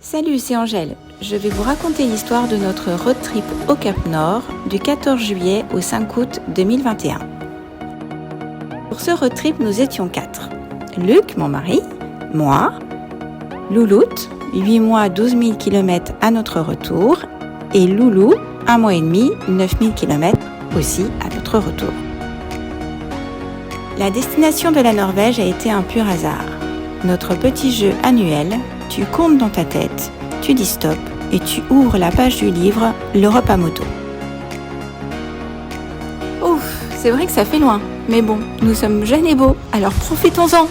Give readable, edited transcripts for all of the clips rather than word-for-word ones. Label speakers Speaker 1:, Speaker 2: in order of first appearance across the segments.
Speaker 1: Salut, c'est Angèle. Je vais vous raconter l'histoire de notre road trip au Cap Nord du 14 juillet au 5 août 2021. Pour ce road trip, nous étions 4. Luc, mon mari, moi, Louloute, 8 mois, 12 000 km à notre retour, et Loulou, 1 mois et demi, 9 000 km aussi à notre retour. La destination de la Norvège a été un pur hasard. Notre petit jeu annuel, tu comptes dans ta tête, tu dis stop et tu ouvres la page du livre L'Europe à moto. Ouf, c'est vrai que ça fait loin, mais bon, nous sommes jeunes et beaux, alors profitons-en.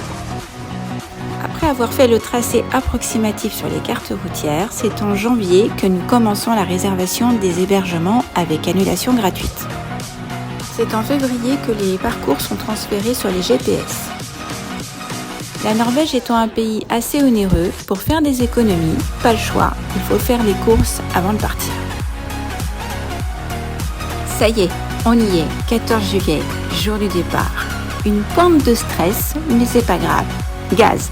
Speaker 1: Après avoir fait le tracé approximatif sur les cartes routières, c'est en janvier que nous commençons la réservation des hébergements avec annulation gratuite. C'est en février que les parcours sont transférés sur les GPS. La Norvège étant un pays assez onéreux, pour faire des économies, pas le choix, il faut faire les courses avant de partir. Ça y est, on y est, 14 juillet, jour du départ. Une pointe de stress, mais c'est pas grave. Gaz!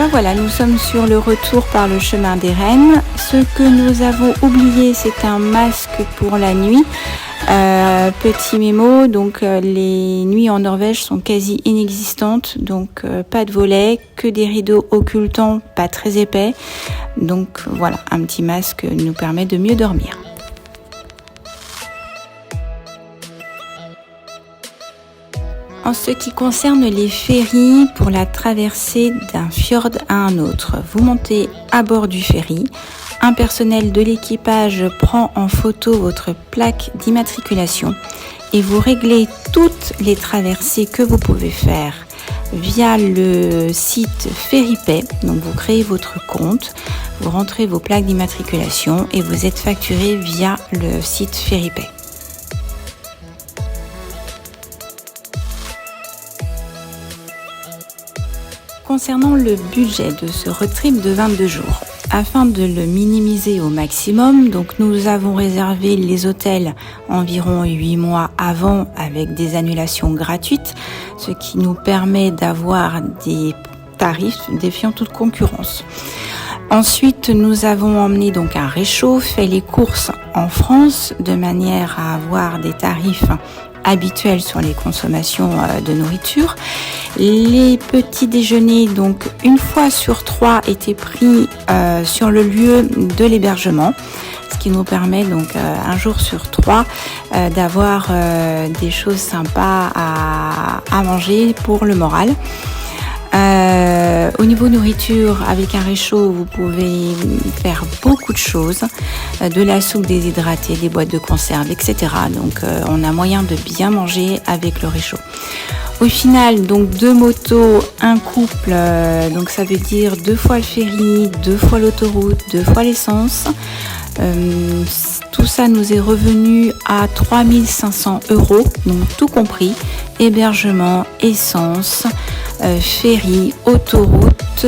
Speaker 1: Ben voilà, nous sommes sur le retour par le chemin des Rennes. Ce que nous avons oublié, c'est un masque pour la nuit. Petit mémo, donc les nuits en Norvège sont quasi inexistantes, donc pas de volets, que des rideaux occultants, pas très épais. Donc voilà, un petit masque nous permet de mieux dormir. En ce qui concerne les ferries pour la traversée d'un fjord à un autre, vous montez à bord du ferry. Un personnel de l'équipage prend en photo votre plaque d'immatriculation et vous réglez toutes les traversées que vous pouvez faire via le site FerryPay. Donc vous créez votre compte, vous rentrez vos plaques d'immatriculation et vous êtes facturé via le site FerryPay. Concernant le budget de ce road trip de 22 jours, afin de le minimiser au maximum, donc nous avons réservé les hôtels environ 8 mois avant avec des annulations gratuites, ce qui nous permet d'avoir des tarifs défiant toute concurrence. Ensuite, nous avons emmené donc un réchaud, fait les courses en France de manière à avoir des tarifs habituels sur les consommations de nourriture. Les petits déjeuners, donc une fois sur 3, étaient pris sur le lieu de l'hébergement, ce qui nous permet donc un jour sur 3 d'avoir des choses sympas à manger pour le moral. Au niveau nourriture, avec un réchaud, vous pouvez faire beaucoup de choses, de la soupe déshydratée, des boîtes de conserve, etc. Donc on a moyen de bien manger avec le réchaud. Au final, donc 2 motos, un couple, donc ça veut dire 2 fois le ferry, 2 fois l'autoroute, 2 fois l'essence. Tout ça nous est revenu à 3 500 €, donc tout compris, hébergement, essence, ferry, autoroute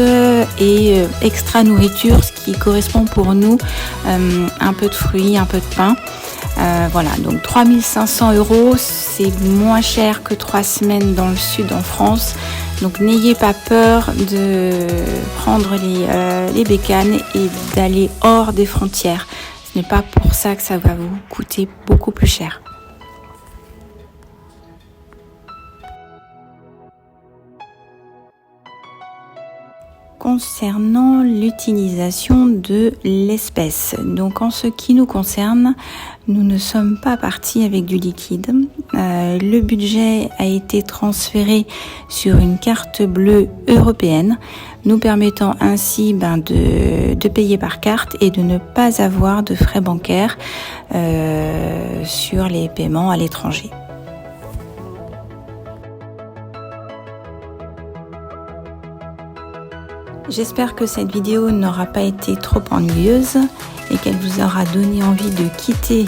Speaker 1: et extra nourriture, ce qui correspond pour nous un peu de fruits, un peu de pain. Voilà, donc 3 500 €, c'est moins cher que 3 semaines dans le sud en France. Donc n'ayez pas peur de prendre les bécanes et d'aller hors des frontières. Ce n'est pas pour ça que ça va vous coûter beaucoup plus cher. Concernant l'utilisation de l'espèce, donc en ce qui nous concerne, nous ne sommes pas partis avec du liquide. Le budget a été transféré sur une carte bleue européenne, nous permettant ainsi de payer par carte et de ne pas avoir de frais bancaires sur les paiements à l'étranger. J'espère que cette vidéo n'aura pas été trop ennuyeuse et qu'elle vous aura donné envie de quitter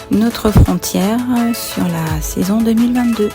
Speaker 1: notre frontière sur la saison 2022.